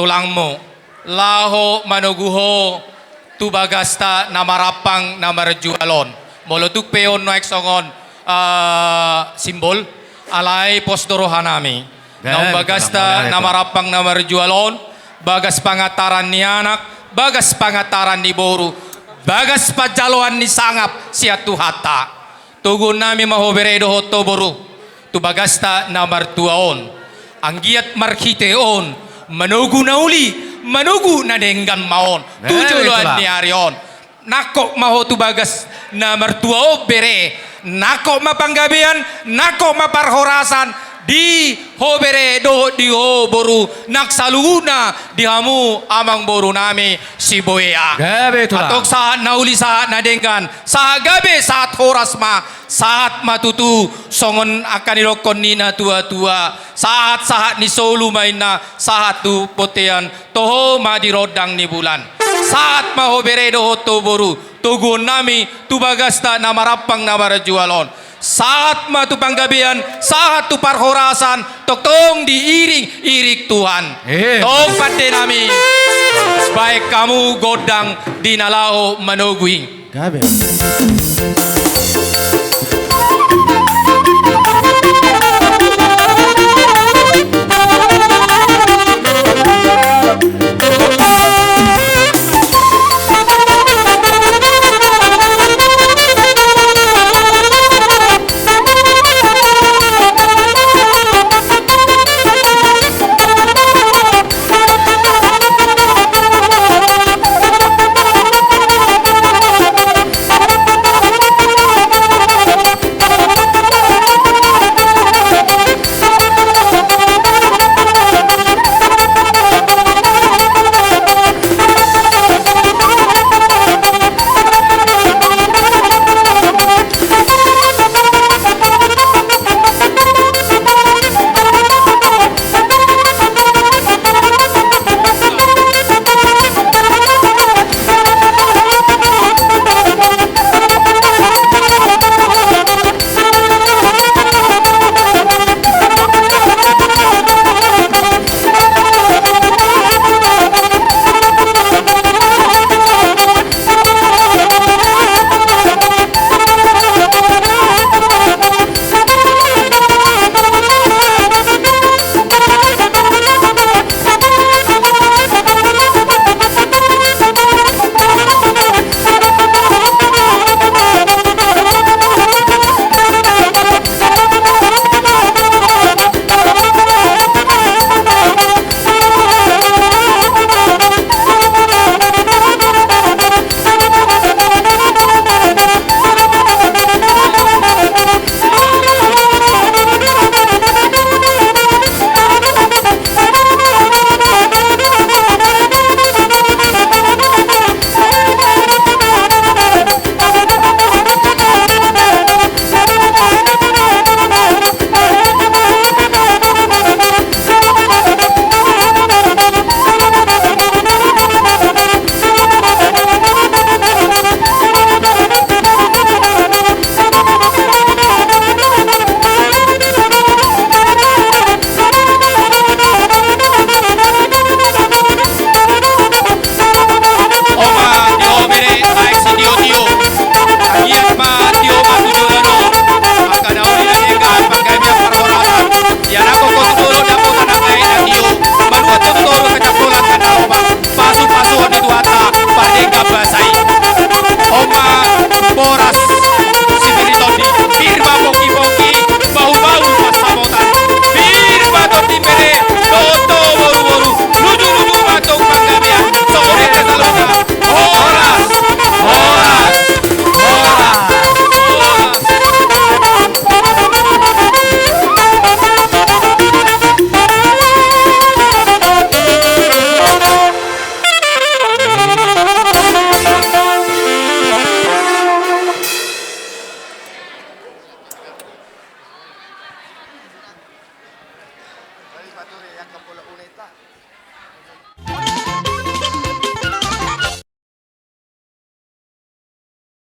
tulangmo laho manuguho tu bagasta namarapang namarjualon molotuk peon no eksongon simbol alay postorohan nami naung bagasta namarapang namarjualon bagas pangataran ni anak bagas pangataran ni boru bagas pajaloan ni sangap siatu hata tugun nami mahoberedo hoto boru tu bagasta namartuaon anggiat markiteon manugu nauli manugu na denggan maon tujuan ni arion nako maho tu bagas namartuao bere nako mapanggabian nako maparhorasan di hobere do di ho boru naksaluna di hamu amang boru nami si boya atok saat nauli saat nadenggan saat gabe saat horas ma saat matutu songon akan ilokon nina tua-tua saat ni solu maina saat tu potean toho ma di rodang ni bulan saat ma hobere do hoto boru tugun nami tu bagasta namarapang namarajualon saat matu panggabian saat tu parhorasan tong diiring irik Tuhan tong pate nami baik kamu godang dinalao manoguing gabe